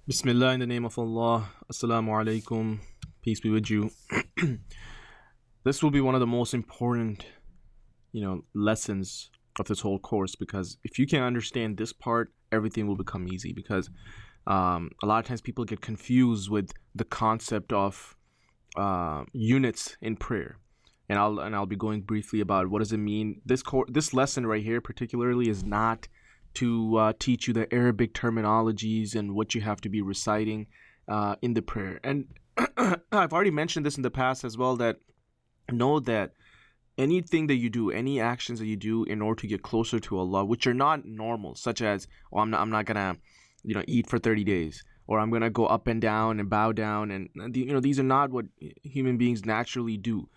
Bismillah, in the name of Allah. Assalamu alaikum. Peace be with you. This will be one of the most important, lessons of this whole course, because if you can understand this part, everything will become easy. Because a lot of times people get confused with the concept of units in prayer, and I'll be going briefly about what does it mean. This lesson right here particularly is not to teach you the Arabic terminologies and what you have to be reciting in the prayer. And I've already mentioned this in the past as well, that know that anything that you do, any actions that you do in order to get closer to Allah, which are not normal, such as, oh, I'm not gonna, eat for 30 days, or I'm gonna go up and down and bow down, and these are not what human beings naturally do.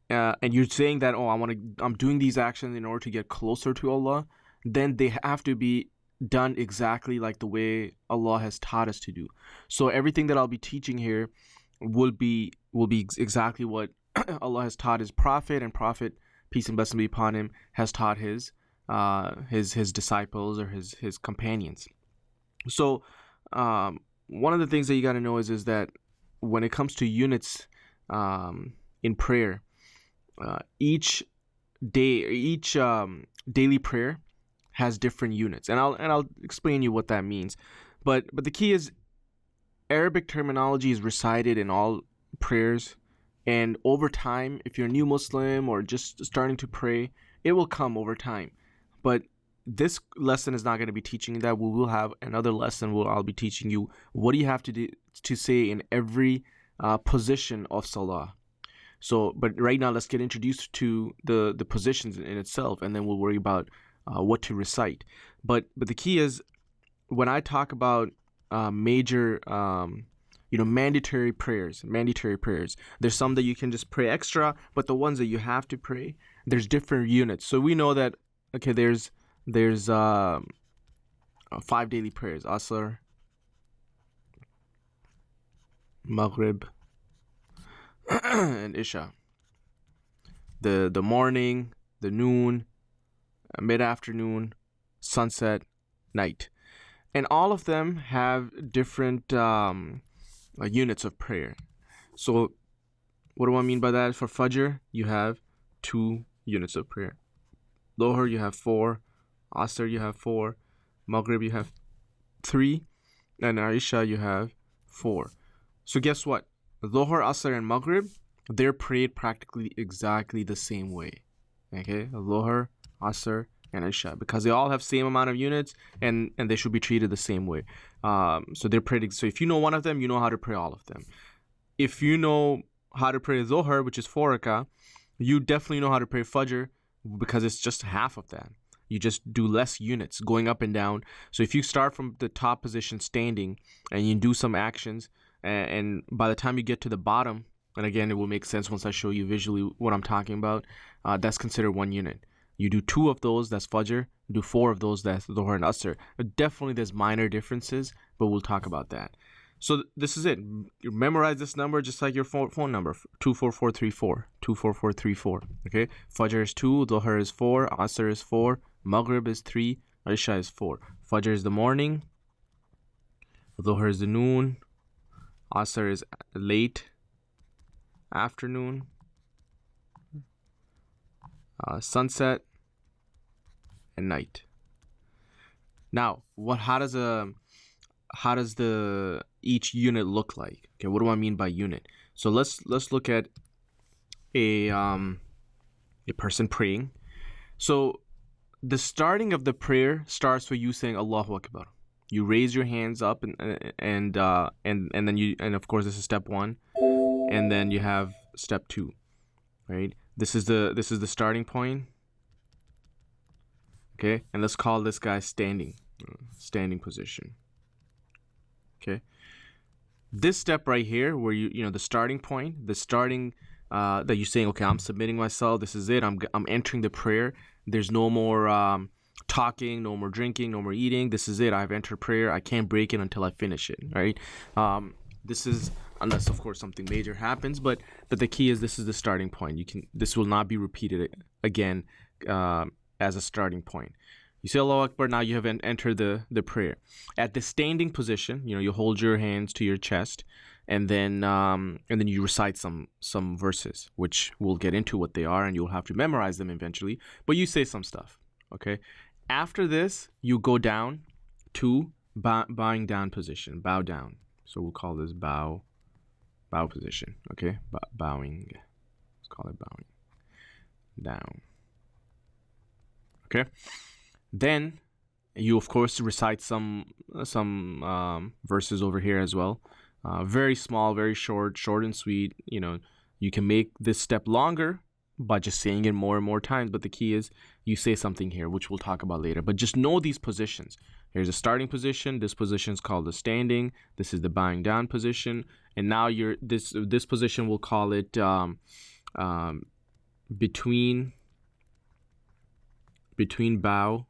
And you're saying that, oh, I'm doing these actions in order to get closer to Allah, then they have to be done exactly like the way Allah has taught us to do. So everything that I'll be teaching here will be exactly what Allah has taught His Prophet, and Prophet, peace and blessing be upon him, has taught his disciples or his companions. So one of the things that you got to know is that when it comes to units in prayer, each daily prayer has different units, and I'll explain you what that means. But the key is, Arabic terminology is recited in all prayers, and over time, if you're a new Muslim or just starting to pray, it will come over time. But this lesson is not going to be teaching you that. We will have another lesson where I'll be teaching you what do you have to do to say in every position of Salah. So, but right now, let's get introduced to the positions in itself, and then we'll worry about what to recite. But the key is, when I talk about major mandatory prayers, there's some that you can just pray extra, but the ones that you have to pray, there's different units. So we know that, okay, there's 5 daily prayers: Asr, Maghrib, and Isha. The morning, the noon, mid-afternoon, sunset, night. And all of them have different units of prayer. So what do I mean by that? For Fajr, you have 2 units of prayer. Dhuhr, you have 4. Asr, you have 4. Maghrib, you have 3. And Isha, you have 4. So guess what? Dhuhr, Asr, and Maghrib, they're prayed practically exactly the same way. Okay? Dhuhr, Asr, and Isha, because they all have same amount of units, and they should be treated the same way. So they're prayed. So if you know one of them, you know how to pray all of them. If you know how to pray Dhuhr, which is 4 rakah, you definitely know how to pray Fajr, because it's just half of that. You just do less units going up and down. So if you start from the top position standing and you do some actions, and by the time you get to the bottom, and again, it will make sense once I show you visually what I'm talking about, that's considered 1 unit. You do 2 of those, that's Fajr. Do 4 of those, that's Dhuhr and Asr. Definitely there's minor differences, but we'll talk about that. So this is it. You memorize this number just like your phone number: 24434. 24434. Okay? Fajr is 2, Dhuhr is 4, Asr is 4, Maghrib is 3, Isha is 4. Fajr is the morning, Dhuhr is the noon, Asr is late afternoon, sunset, and night. Now, how does the each unit look like? Okay, what do I mean by unit? So let's look at a person praying. So the starting of the prayer starts with you saying Allahu Akbar. You raise your hands up, and then of course this is step 1, and then you have step 2, right? This is the starting point. Okay, and let's call this guy standing position. Okay, this step right here, where the starting point, that you're saying, okay, I'm submitting myself. This is it. I'm entering the prayer. There's no more talking, no more drinking, no more eating. This is it. I've entered prayer. I can't break it until I finish it. Right? This is, unless of course something major happens, but the key is, this is the starting point. This will not be repeated again as a starting point. You say Allahu Akbar, now you have entered the prayer. At the standing position, you hold your hands to your chest, and then you recite some verses, which we'll get into what they are, and you'll have to memorize them eventually. But you say some stuff, okay? After this, you go down to bowing down position, bow down. So we'll call this bow position, okay? Bowing. Let's call it bowing down. Okay. Then you of course recite some verses over here as well. Very small, very short and sweet. You can make this step longer by just saying it more and more times, but the key is you say something here, which we'll talk about later. But just know these positions. Here's a starting position. This position is called the standing. This is the bowing down position, and now this position, we'll call it between bow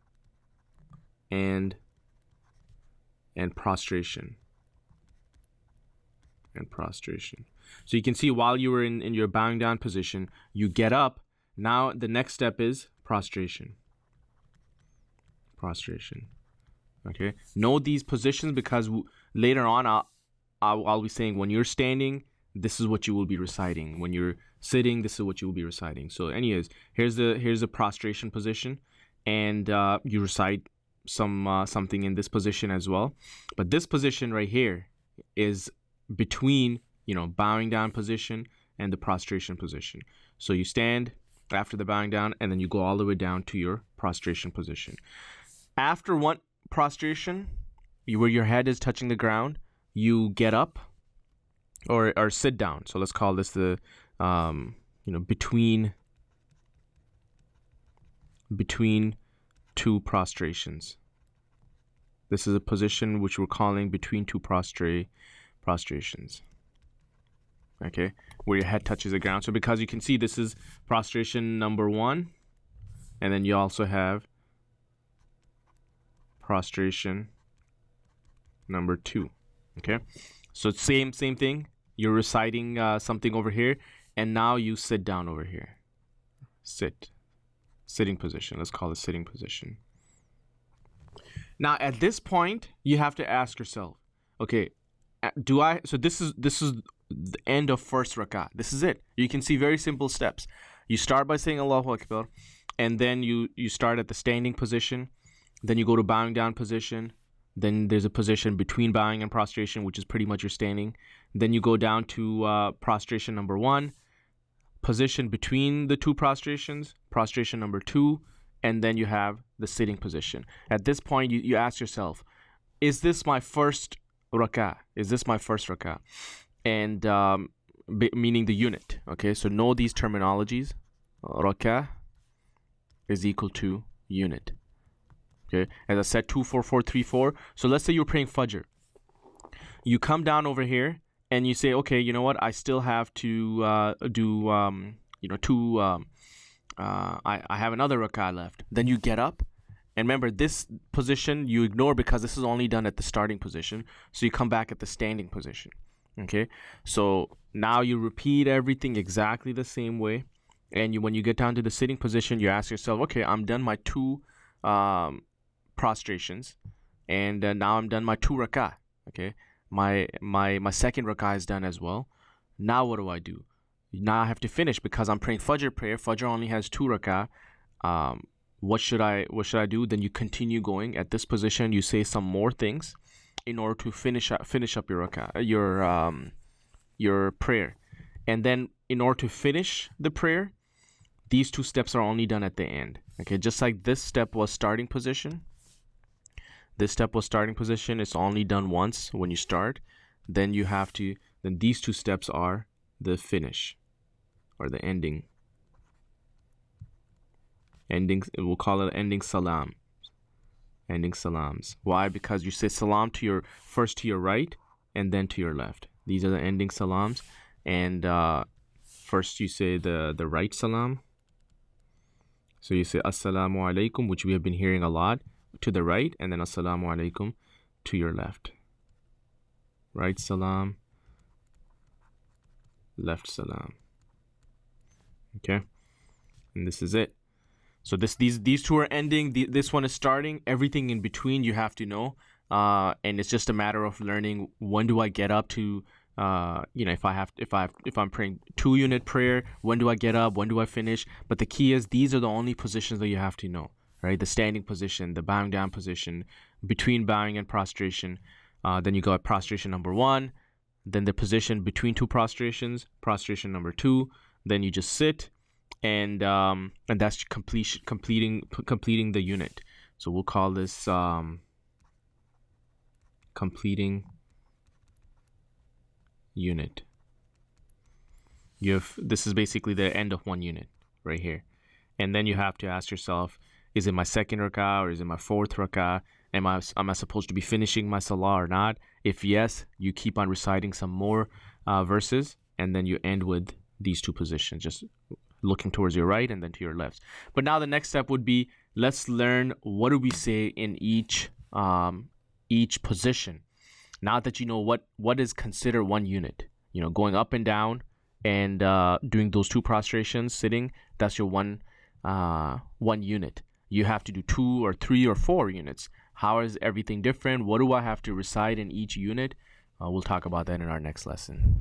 and prostration. So you can see while you were in your bowing down position, you get up. Now the next step is prostration. Okay. Know these positions, because later on I'll be saying when you're standing, this is what you will be reciting. When you're sitting, this is what you will be reciting. So anyways, here's the prostration position, and you recite something in this position as well. But this position right here is between bowing down position and the prostration position. So you stand after the bowing down, and then you go all the way down to your prostration position. After one prostration, where your head is touching the ground, you get up or sit down. So let's call this the between two prostrations. This is a position which we're calling between two prostrations. Okay, where your head touches the ground. So because you can see, this is prostration number 1, and then you also have prostration number 2. Okay, so same thing. You're reciting something over here, and now you sit down over here. Sitting position. Let's call it sitting position. Now at this point, you have to ask yourself, okay, so this is the end of first rak'ah. This is it. You can see very simple steps. You start by saying Allahu Akbar, and then you start at the standing position, then you go to bowing down position, then there's a position between bowing and prostration, which is pretty much your standing. Then you go down to prostration number 1, position between the two prostrations, prostration number 2, and then you have the sitting position. At this point, you ask yourself, is this my first rak'ah? And meaning the unit. Okay, so know these terminologies. Rak'ah is equal to unit. Okay, as I said, 2 4 4 3 4. So let's say you're praying Fajr. You come down over here and you say, okay, you know what? I still have to do two. I have another rak'ah left. Then you get up, and remember, this position you ignore because this is only done at the starting position. So you come back at the standing position. Okay, so now you repeat everything exactly the same way, and when you get down to the sitting position, you ask yourself, okay, I'm done my 2 prostrations, and now I'm done my 2 rak'ah. Okay, my second rak'ah is done as well. Now what do I do? Now I have to finish because I'm praying Fajr prayer. Fajr only has 2 rak'ah. What should I do? Then you continue going. At this position, you say some more things in order to finish up your rak'ah, your prayer. And then in order to finish the prayer, these 2 steps are only done at the end. Okay, just like this step was starting position. It's only done once when you start. Then these 2 steps are the finish or the ending. We'll call it ending salams. Why? Because you say salam first to your right and then to your left. These are the ending salams. And first you say the right salam. So you say assalamu alaikum, which we have been hearing a lot, to the right, and then assalamu alaikum to your left. Right salam, left salam. Okay, and this is it. So these two are ending. This one is starting. Everything in between you have to know, and it's just a matter of learning when do I get up to, if I'm praying 2-unit prayer, when do I get up? When do I finish? But the key is these are the only positions that you have to know, right? The standing position, the bowing down position, between bowing and prostration. Then you go at prostration number 1, then the position between 2 prostrations, prostration number 2. Then you just sit. And that's completing the unit. So we'll call this completing unit. This is basically the end of one unit right here. And then you have to ask yourself, is it my second rak'ah or is it my fourth rak'ah? Am I supposed to be finishing my salah or not? If yes, you keep on reciting some more verses, and then you end with these 2 positions, just looking towards your right and then to your left. But now the next step would be, let's learn what do we say in each position. Now that you know what is considered one unit, going up and down and doing those 2 prostrations, sitting, that's your one unit. You have to do 2 or 3 or 4 units. How is everything different? What do I have to recite in each unit? We'll talk about that in our next lesson.